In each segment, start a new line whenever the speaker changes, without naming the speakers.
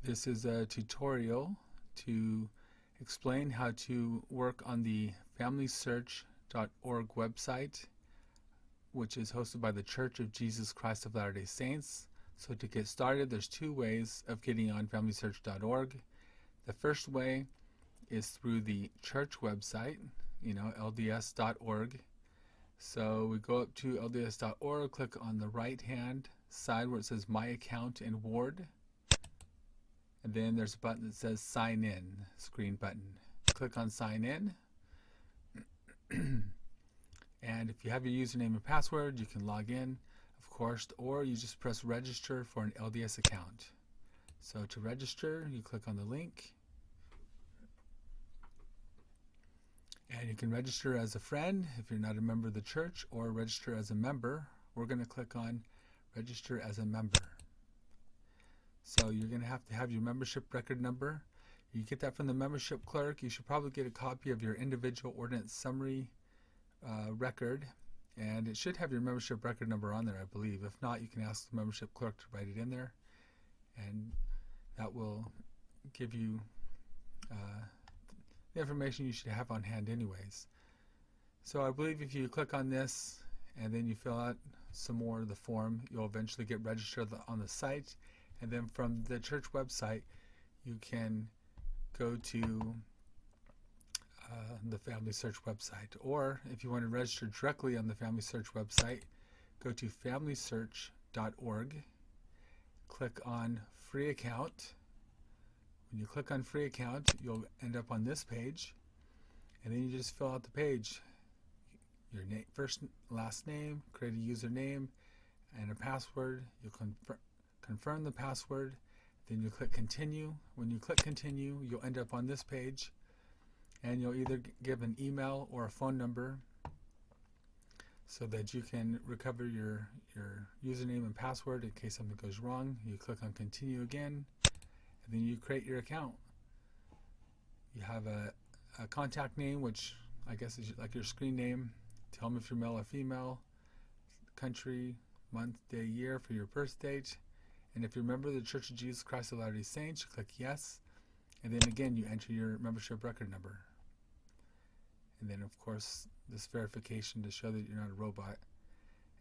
This is a tutorial to explain how to work on the FamilySearch.org website, which is hosted by the Church of Jesus Christ of Latter-day Saints. So to get started, there's two ways of getting on FamilySearch.org. The first way is through the church website, LDS.org. So we go up to LDS.org, click on the right-hand side where it says My Account and Ward. And then there's a button that says Sign In, screen button. Click on Sign In. And if you have your username and password, you can log in, of course, or you just press Register for an LDS account. So to register, you click on the link. And you can register as a friend if you're not a member of the church, or register as a member. We're going to click on Register as a member. So you're going to have your membership record number. You get that from the membership clerk. You should probably get a copy of your individual ordinance summary record, and it should have your membership record number on there, I believe. If not, you can ask the membership clerk to write it in there, and that will give you the information you should have on hand anyways. So I believe if you click on this and then you fill out some more of the form, you'll eventually get registered on the site. And then from the church website, you can go to the Family Search website. Or if you want to register directly on the Family Search website, go to FamilySearch.org, click on Free Account. When you click on Free Account, you'll end up on this page, and then you just fill out the page. Your name, first, last name, create a username, and a password. You'll confirm the password, then you click Continue. When you click Continue, you'll end up on this page, and you'll either give an email or a phone number so that you can recover your username and password in case something goes wrong. You click on Continue again, and then you create your account. You have a contact name, which I guess is like your screen name. Tell them if you're male or female, country, month, day, year for your birth date. And if you're a member of the Church of Jesus Christ of Latter-day Saints, you click Yes. And then again, you enter your membership record number. And then, of course, this verification to show that you're not a robot.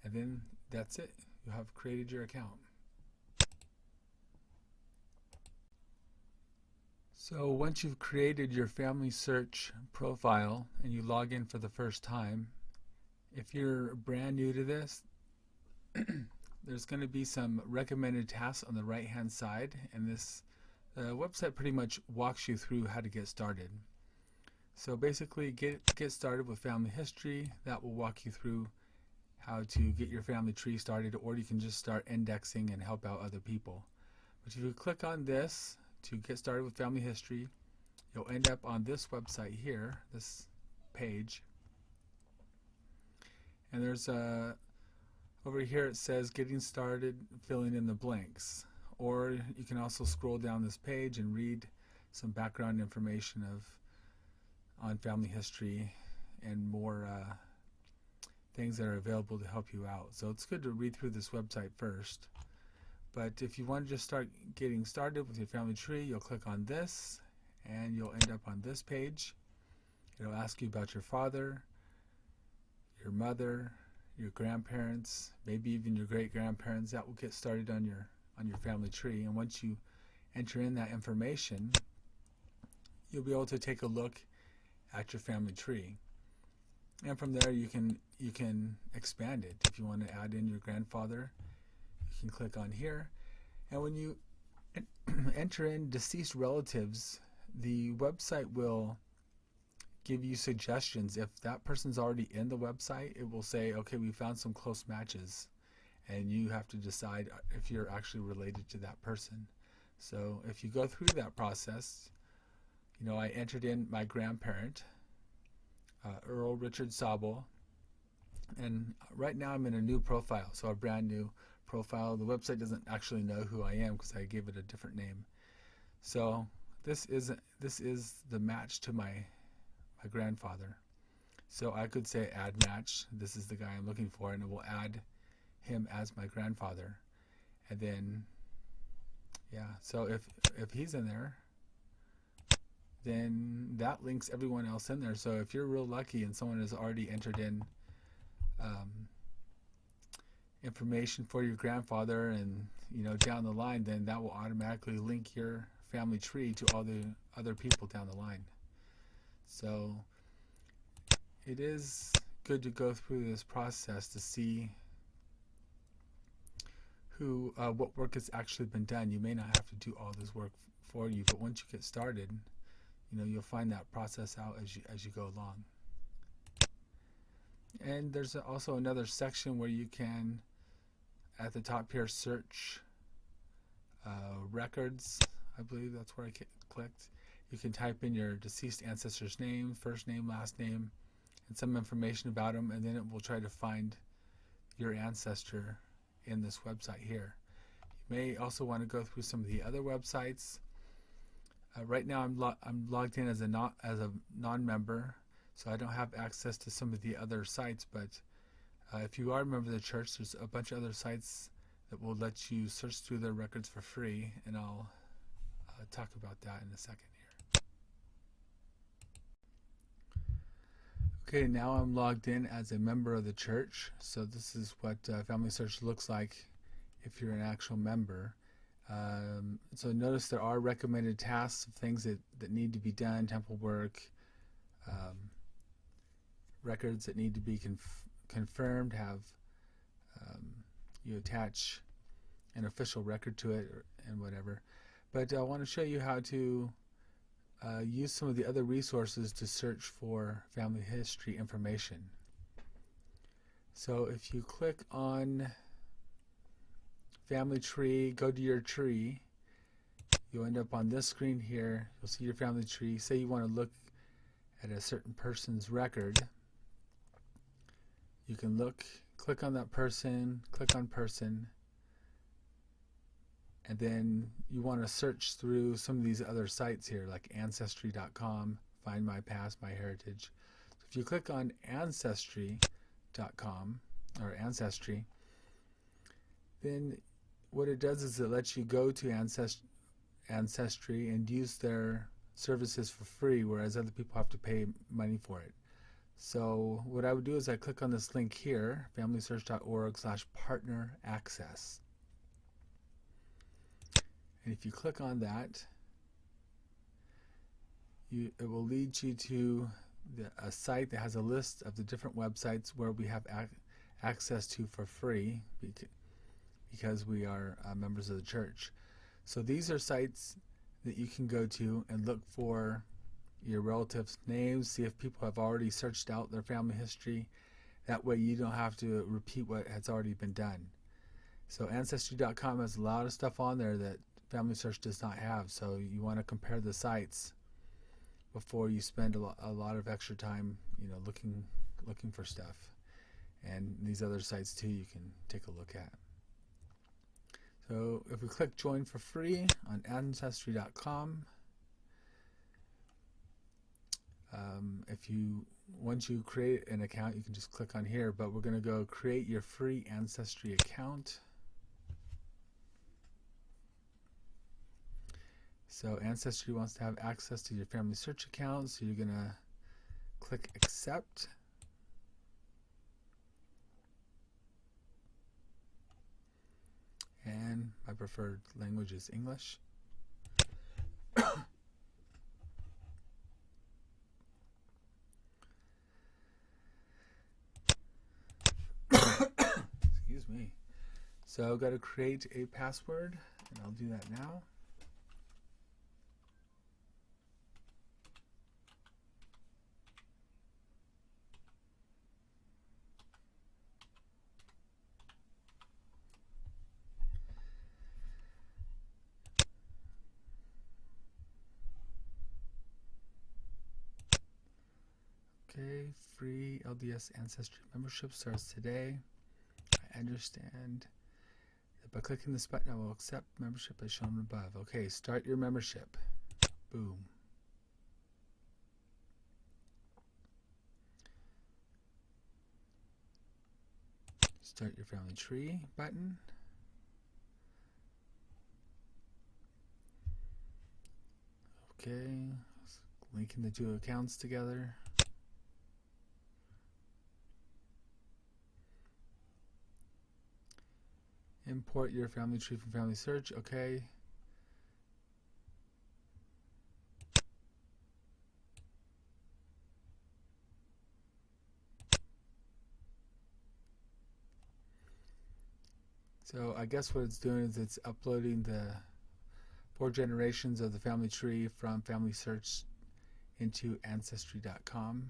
And then that's it. You have created your account. So once you've created your Family Search profile and you log in for the first time, if you're brand new to this, there's going to be some recommended tasks on the right hand side, and this website pretty much walks you through how to get started. So basically, get started with family history. That will walk you through how to get your family tree started, or you can just start indexing and help out other people. But if you click on this to get started with family history, you'll end up on this website here, this page. And there's over here it says getting started filling in the blanks. Or you can also scroll down this page and read some background information on family history and more things that are available to help you out. So it's good to read through this website first. But if you want to just start getting started with your family tree, you'll click on this and you'll end up on this page. It'll ask you about your father, your mother, your grandparents, maybe even your great-grandparents. That will get started on your family tree. And once you enter in that information, you'll be able to take a look at your family tree. And from there you can expand it. If you want to add in your grandfather, you can click on here. And when you enter in deceased relatives, the website will give you suggestions. If that person's already in the website, it will say, okay, we found some close matches, and you have to decide if you're actually related to that person. So if you go through that process, I entered in my grandparent, Earl Richard Sobel, and right now I'm in a new profile, so a brand new profile. The website doesn't actually know who I am because I gave it a different name. So this is the match to my grandfather. So I could say add match. This is the guy I'm looking for, and it will add him as my grandfather. And then Yeah, so if he's in there, then that links everyone else in there. So if you're real lucky and someone has already entered in um, information for your grandfather, and down the line, then that will automatically link your family tree to all the other people down the line. So it is good to go through this process to see what work has actually been done. You may not have to do all this work for you, but once you get started, you'll find that process out as you go along. And there's also another section where you can, at the top here, search records. I believe that's where I clicked. You can type in your deceased ancestor's name, first name, last name, and some information about them, and then it will try to find your ancestor in this website here. You may also want to go through some of the other websites. Right now I'm logged in as a non-member, so I don't have access to some of the other sites, but if you are a member of the church, there's a bunch of other sites that will let you search through their records for free, and I'll talk about that in a second here. Okay, now I'm logged in as a member of the church, so this is what Family Search looks like if you're an actual member. So notice there are recommended tasks of things that need to be done, temple work, records that need to be confirmed, have you attach an official record to it and whatever. But I want to show you how to use some of the other resources to search for family history information. So if you click on family tree, go to your tree, you'll end up on this screen here. You'll see your family tree. Say you want to look at a certain person's record. You can click on that person, click on person, and then you want to search through some of these other sites here, like Ancestry.com, Find My Past, My Heritage. So if you click on Ancestry.com, or Ancestry, then what it does is it lets you go to Ancestry and use their services for free, whereas other people have to pay money for it. So what I would do is I click on this link here, familysearch.org/partner access. And if you click on that, it will lead you to a site that has a list of the different websites where we have access to for free because we are members of the church. So these are sites that you can go to and look for your relatives' names, see if people have already searched out their family history. That way you don't have to repeat what has already been done. So Ancestry.com has a lot of stuff on there that Family Search does not have, so you want to compare the sites before you spend a lot of extra time looking for stuff. And these other sites too you can take a look at. So if we click join for free on Ancestry.com, once you create an account, you can just click on here, but we're going to go create your free Ancestry account. So Ancestry wants to have access to your Family Search account, so you're going to click accept. And my preferred language is English. Excuse me. So I've got to create a password, and I'll do that now. Okay, free LDS Ancestry membership starts today. I understand that by clicking this button I will accept membership as shown above. Okay, start your membership. Boom. Start your family tree button. Okay, linking the two accounts together. Import your family tree from Family Search. Okay. So I guess what it's doing is it's uploading the 4 generations of the family tree from Family Search into Ancestry.com.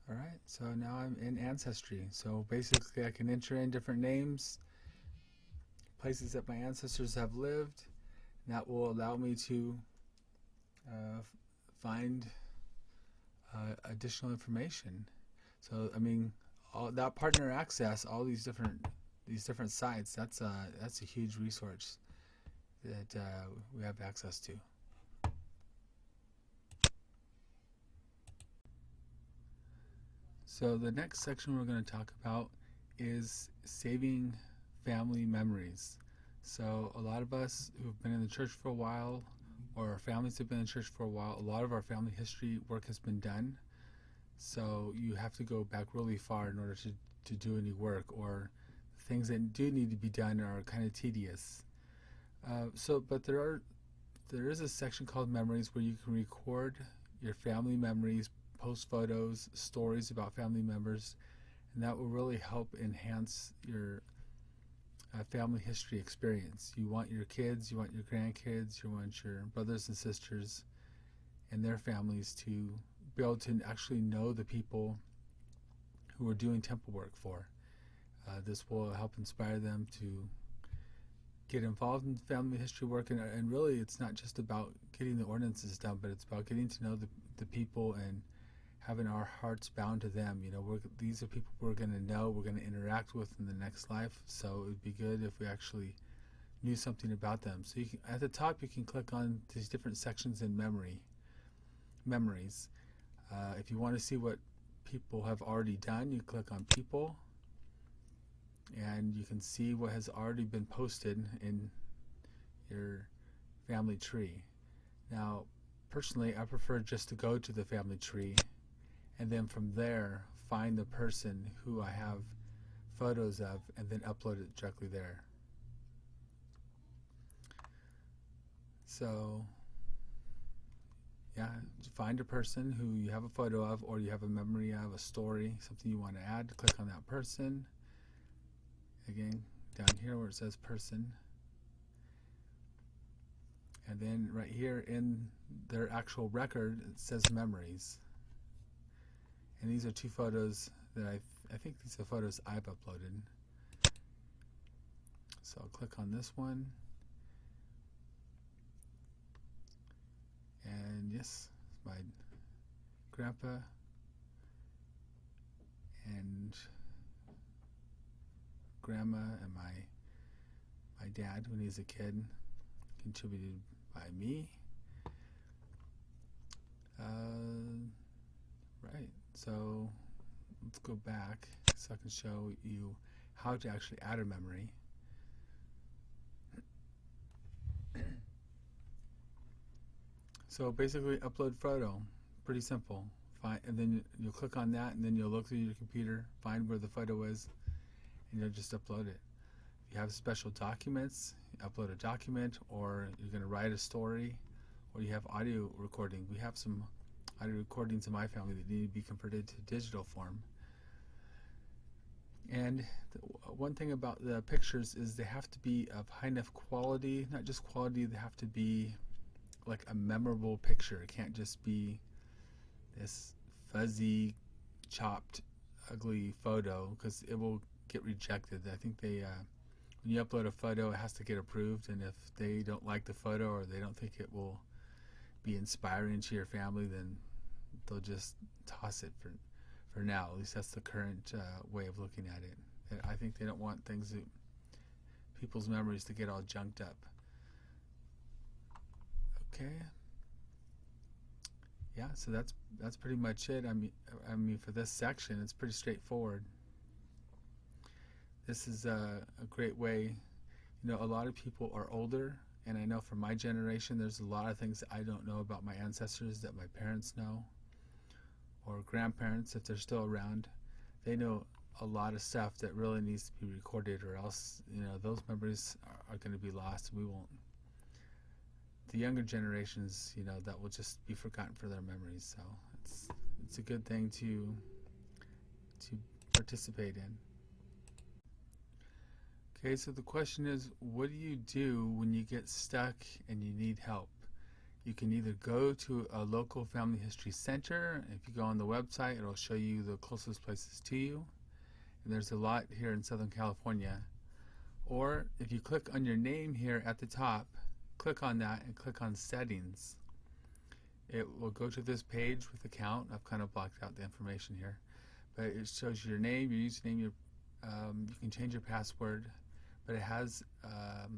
Alright, so now I'm in Ancestry. So basically I can enter in different names, places that my ancestors have lived, and that will allow me to find additional information. So I mean, all that partner access, all these different sites, that's a huge resource that we have access to. So the next section we're going to talk about is saving family memories. So a lot of us who've been in the church for a while, or our families have been in church for a while, a lot of our family history work has been done. So you have to go back really far in order to do any work, or things that do need to be done are kind of tedious. But there is a section called Memories where you can record your family memories, post photos, stories about family members, and that will really help enhance your family history experience. You want your kids, you want your grandkids, you want your brothers and sisters and their families to be able to actually know the people who are doing temple work for. This will help inspire them to get involved in family history work, and really it's not just about getting the ordinances done, but it's about getting to know the people and having our hearts bound to them. You know, these are people we're going to know, we're going to interact with in the next life, so it would be good if we actually knew something about them. So at the top you can click on these different sections in memories. If you want to see what people have already done, you click on people, and you can see what has already been posted in your family tree. Now, personally, I prefer just to go to the family tree and then from there find the person who I have photos of and then upload it directly there. So yeah, find a person who you have a photo of, or you have a memory of, a story, something you want to add. Click on that person. Again, down here where it says person, and then right here in their actual record it says memories. And these are 2 photos that I think these are photos I've uploaded. So I'll click on this one, and yes, it's my grandpa and grandma and my dad when he was a kid, contributed by me. Right, so let's go back so I can show you how to actually add a memory. So basically upload photo, pretty simple. And then you'll click on that, and then you'll look through your computer, find where the photo is, and you'll just upload it. If you have special documents, upload a document, or you're going to write a story, or you have audio recording. We have some audio recordings in my family that need to be converted to digital form. And one thing about the pictures is they have to be of high enough quality, not just quality, they have to be like a memorable picture. It can't just be this fuzzy, chopped, ugly photo, because it will get rejected. I think when you upload a photo, it has to get approved, and if they don't like the photo or they don't think it will be inspiring to your family, then they'll just toss it for now. At least that's the current way of looking at it. I think they don't want people's memories to get all junked up. Okay. yeah, so that's pretty much it. I mean, for this section, it's pretty straightforward. This is a great way. You know, a lot of people are older, and I know from my generation, there's a lot of things that I don't know about my ancestors that my parents know, or grandparents if they're still around. They know a lot of stuff that really needs to be recorded, or else, you know, those memories are going to be lost. We won't. The younger generations, you know, that will just be forgotten for their memories. So it's a good thing to participate in. Okay, so the question is, what do you do when you get stuck and you need help? You can either go to a local family history center. If you go on the website, it'll show you the closest places to you. And there's a lot here in Southern California. Or if you click on your name here at the top, click on that and click on settings. It will go to this page with account. I've kind of blocked out the information here. But it shows your name, your username, you can change your password. But it has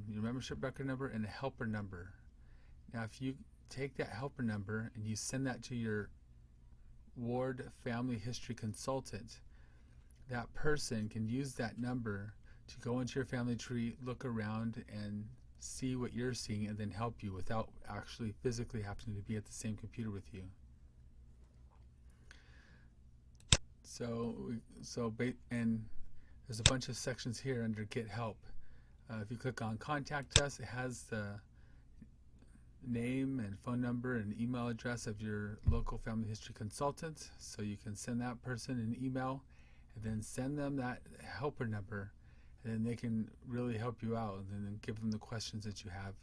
your membership record number and a helper number. Now, if you take that helper number and you send that to your ward family history consultant, that person can use that number to go into your family tree, look around, and see what you're seeing, and then help you without actually physically having to be at the same computer with you. And there's a bunch of sections here under Get Help. If you click on Contact Us, it has the name and phone number and email address of your local family history consultant, so you can send that person an email and then send them that helper number, and then they can really help you out, and then give them the questions that you have.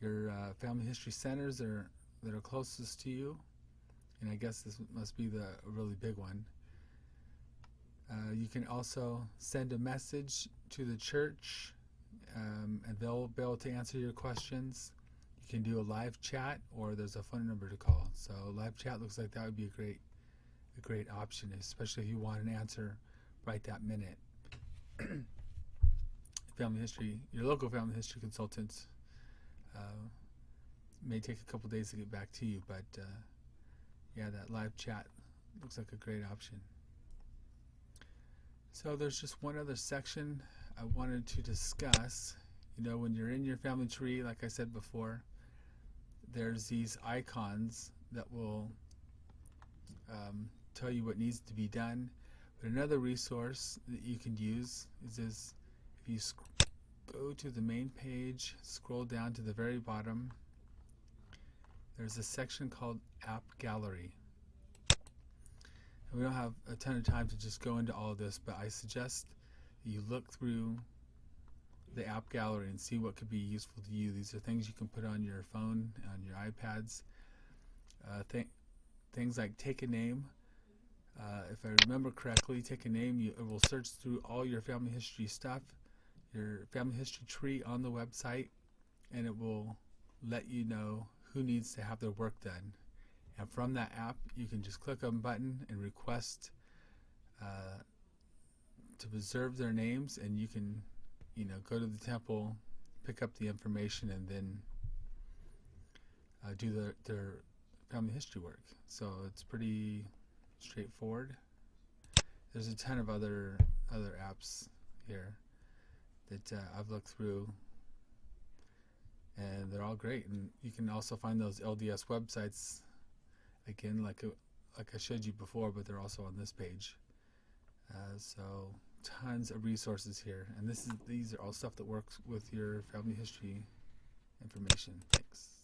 Your family history centers that are closest to you, and I guess this must be a really big one. You can also send a message to the church, and they'll be able to answer your questions. You can do a live chat, or there's a phone number to call. So live chat looks like that would be a great option, especially if you want an answer right that minute. Your local family history consultants may take a couple days to get back to you, but yeah, that live chat looks like a great option. So there's just one other section I wanted to discuss. You know, when you're in your family tree, like I said before, there's these icons that will tell you what needs to be done. But another resource that you can use is this. If you go to the main page, scroll down to the very bottom, there's a section called App Gallery. And we don't have a ton of time to just go into all of this, but I suggest you look through the App Gallery and see what could be useful to you. These are things you can put on your phone, on your iPads. Things like Take a Name. If I remember correctly, Take a Name, it will search through all your family history stuff, your family history tree on the website, and it will let you know who needs to have their work done. And from that app, you can just click on a button and request to preserve their names, and you can, go to the temple, pick up the information, and then do their family history work. So it's pretty straightforward. There's a ton of other apps here that I've looked through, and they're all great. And you can also find those LDS websites again, like I showed you before, but they're also on this page. So tons of resources here, and these are all stuff that works with your family history information. Thanks.